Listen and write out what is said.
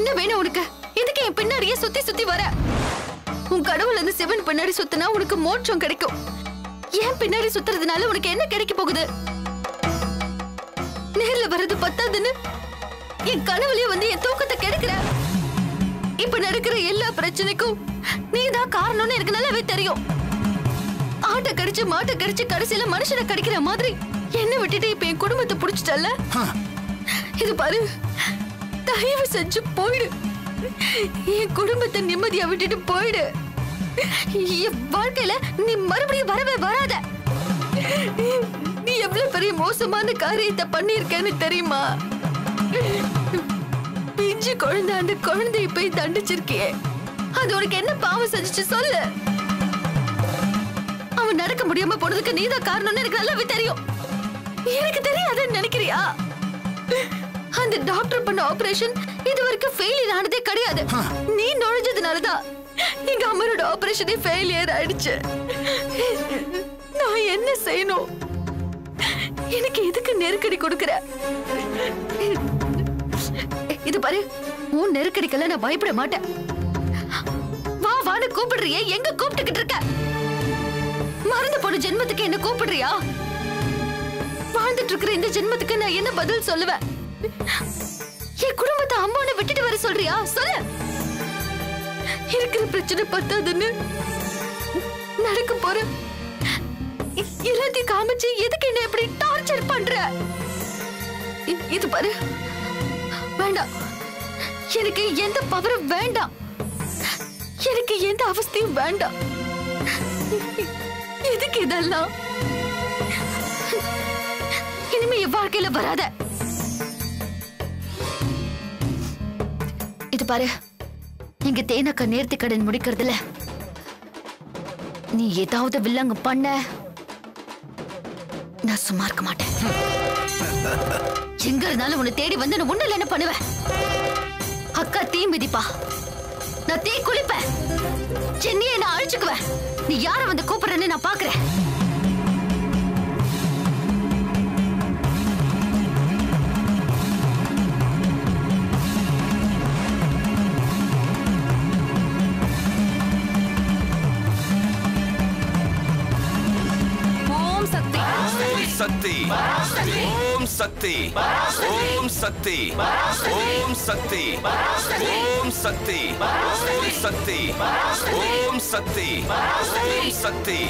என்ன வேணும் உனக்கு? எதுக்கு என் பின்னாடியே சுத்தி சுத்தி வர? உன் கடவுள் அந்த சிவன் பின்னாடி சுத்தினா உனக்கு மோட்சம் கிடைக்கும். ஏன் பின்னாடி சுத்துறதுனால உனக்கு என்ன கிடைக்க போகுது? நேர்ல வர்றது பத்தாதுன்னு என் கனவுலயே வந்து என் தூக்கத்தை கெடுக்கிற. இப்ப நடக்கிற எல்லா பிரச்சனைக்கும் நீதான் காரணம்னு எனக்கு நல்லாவே தெரியும். ஆட்டை கடிச்சு மாட்டை கடிச்சு கடைசியில மனுஷனை கடிக்கிற மாதிரி என்ன விட்டுட்டு இப்ப என் குடும்பத்தை புடிச்சிட்டல்ல. இது பாரு, தயவு செஞ்சு போயிடு. என் குடும்பத்தை நிம்மதியா விட்டுட்டு போயிடு. என் வாழ்க்கையில நீ மறுபடியும் வரவே வராத. நீ எவ்வளவு பெரிய மோசமான காரியத்தை பண்ணிருக்கேன்னு தெரியுமா? பிஞ்சு குழந்தை அந்த குழந்தைய போய் தண்டிச்சிருக்கியே, அது உனக்கு என்ன பாவம் செஞ்சுச்சு சொல்லு. அவன் நடக்க முடியாம போனதுக்கு நீதான் காரணம்னு எனக்கு நல்லாவே தெரியும். எனக்கு தெரியாதுன்னு நினைக்கிறியா? அந்த டாக்டர் பண்ண ஆபரேஷன் இது வரைக்கும் ஃபெயிலியர் ஆனதே கிடையாது. நீ நுழைஞ்சதுனாலதான் எங்க அம்மாவோட ஆபரேஷனே ஃபெயிலியர் ஆயிடுச்சு. நான் என்ன செய்யணும்? எனக்கு எதுக்கு நெருக்கடி கொடுக்கற? இது பாரு, உன் நெருக்கடிக்கெல்லாம் நான் பயப்பட மாட்டேன். வா வான்னு கூப்பிடுறியே, எங்க கூப்பிட்டுக்கிட்டு இருக்க? மறந்து போன ஜென்மத்துக்கு என்ன கூப்பிடுறியா? வாழ்ந்துட்டு இருக்கிற இந்த ஜென்மத்துக்கு நான் என்ன பதில் சொல்லுவேன்? என் குடும்பத்தை அம்மாவை விட்டுட்டு வர சொல்றியா? சொல்லு. இருக்கிற பிரச்சனை பத்தாதுன்னு நடக்க போற எல்லாத்தையும் காமிச்சு எதுக்கு என்ன எப்படி டார்ச்சர் பண்ற? இது பாரு, வேண்டாம். எனக்கு எந்த பவரும் வேண்டாம். எனக்கு எந்த அவஸ்தையும் வேண்டாம். எதுக்கு இதெல்லாம்? இனிமே என் வாழ்க்கையில வராத. இது பாரு, இங்க தேனக்கா நேர்த்தி கடன் முடிக்கிறதுல நீ ஏதாவது வில்லங்க பண்ண நான் சும்மா இருக்க மாட்டேன். எங்க இருந்தாலும் உன்னை தேடி வந்து நான் ஒண்ணு என்ன பண்ணுவேன்? அக்கா தீ மிதிப்பா, நான் தீ குளிப்பேன், சென்னியை நான் அழிச்சுக்குவேன். நீ யார வந்து கூப்பிடுறேன்னு நான் பாக்குறேன். शक्ति ओम शक्ति ओम शक्ति ओम शक्ति ओम शक्ति ओम शक्ति ओम शक्ति ओम शक्ति